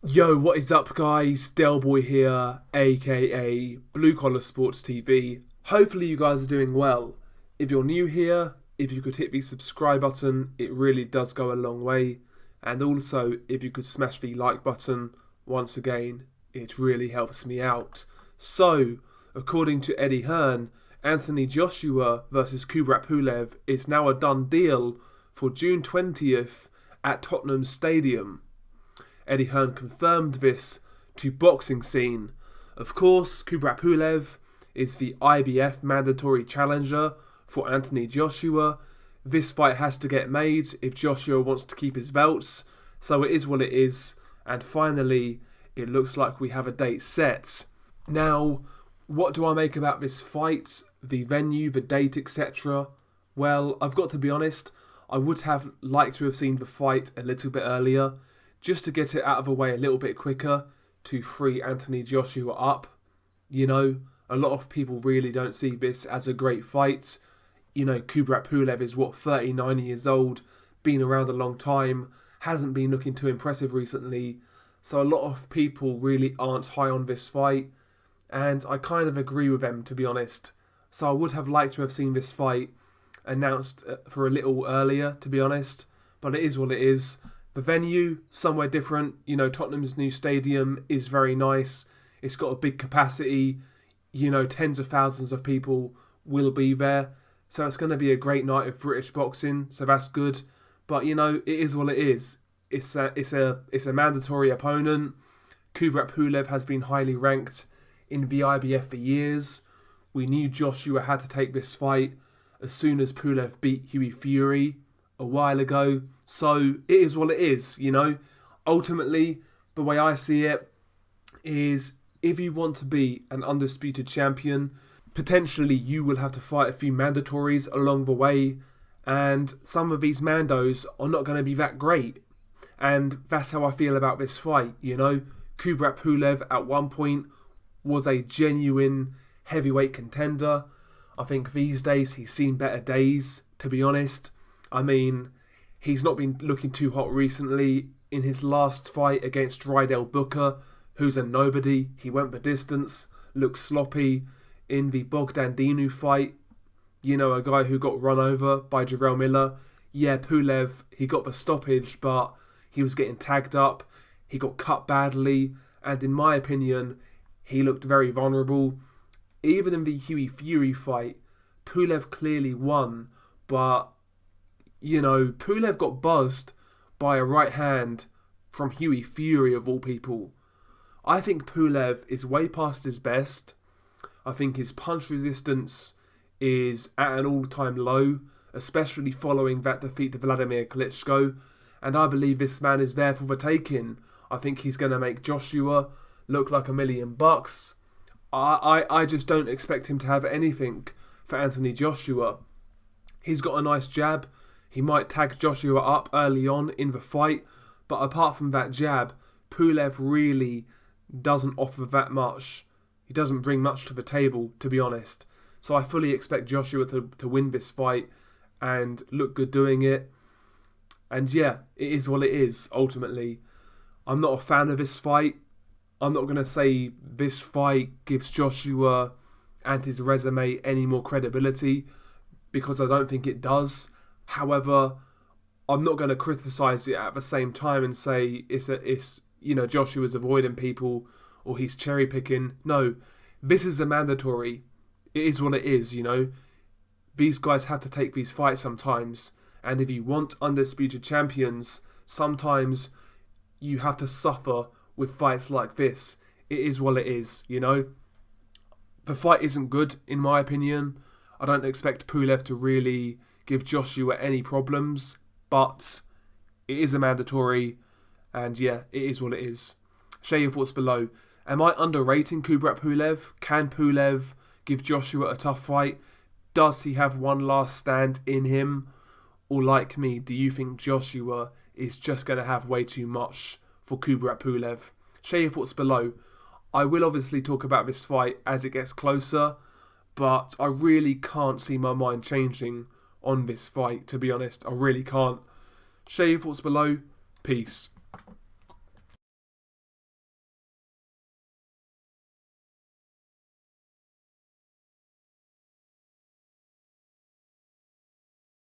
Yo, what is up guys? Delboy here, aka Blue Collar Sports TV. Hopefully you guys are doing well. If you're new here, if you could hit the subscribe button, it really does go a long way. And also, if you could smash the like button, once again, it really helps me out. So, according to Eddie Hearn, Anthony Joshua versus Kubrat Pulev is now a done deal for June 20th at Tottenham Stadium. Eddie Hearn confirmed this to Boxing Scene. Of course, Kubrat Pulev is the IBF mandatory challenger for Anthony Joshua. This fight has to get made if Joshua wants to keep his belts, so it is what it is. And finally, it looks like we have a date set. Now, what do I make about this fight, the venue, the date, etc.? Well, I've got to be honest, I would have liked to have seen the fight a little bit earlier, just to get it out of the way a little bit quicker to free Anthony Joshua up. You know, a lot of people really don't see this as a great fight. You know, Kubrat Pulev is 39 years old, been around a long time, hasn't been looking too impressive recently. So a lot of people really aren't high on this fight. And I kind of agree with them, to be honest. So I would have liked to have seen this fight announced for a little earlier, to be honest. But it is what it is. The venue, somewhere different. You know, Tottenham's new stadium is very nice. It's got a big capacity. You know, tens of thousands of people will be there. So it's going to be a great night of British boxing. So that's good. But, you know, it is what it is. It's a mandatory opponent. Kubrat Pulev has been highly ranked in the IBF for years. We knew Joshua had to take this fight as soon as Pulev beat Hughie Fury a while ago. So it is what it is, you know. Ultimately, the way I see it is if you want to be an undisputed champion, potentially you will have to fight a few mandatories along the way, and some of these mandos are not going to be that great. And that's how I feel about this fight, you know. Kubrat Pulev at one point was a genuine heavyweight contender. I think these days he's seen better days, to be honest. I mean, he's not been looking too hot recently. In his last fight against Rydell Booker, who's a nobody, he went the distance, looked sloppy. In the Bogdan Dinu fight, you know, a guy who got run over by Jarrell Miller. Yeah, Pulev, he got the stoppage, but he was getting tagged up. He got cut badly, and in my opinion, he looked very vulnerable. Even in the Hughie Fury fight, Pulev clearly won, but you know, Pulev got buzzed by a right hand from Hughie Fury of all people. I think Pulev is way past his best. I think his punch resistance is at an all-time low, especially following that defeat to Vladimir Klitschko. And I believe this man is there for the taking. I think he's going to make Joshua look like $1 million. I just don't expect him to have anything for Anthony Joshua. He's got a nice jab. He might tag Joshua up early on in the fight, but apart from that jab, Pulev really doesn't offer that much. He doesn't bring much to the table, to be honest. So I fully expect Joshua to win this fight and look good doing it. And yeah, it is what it is, ultimately. I'm not a fan of this fight. I'm not going to say this fight gives Joshua and his resume any more credibility, because I don't think it does. However, I'm not going to criticise it at the same time and say it's you know, Joshua's avoiding people or he's cherry picking. No, this is a mandatory. It is what it is, you know. These guys have to take these fights sometimes, and if you want undisputed champions, sometimes you have to suffer with fights like this. It is what it is, you know. The fight isn't good, in my opinion. I don't expect Pulev to really give Joshua any problems, but it is a mandatory, and yeah, it is what it is. Share your thoughts below. Am I underrating Kubrat Pulev? Can Pulev give Joshua a tough fight? Does he have one last stand in him? Or like me, do you think Joshua is just going to have way too much for Kubrat Pulev? Share your thoughts below. I will obviously talk about this fight as it gets closer, but I really can't see my mind changing on this fight, to be honest. I really can't. Share your thoughts below. Peace.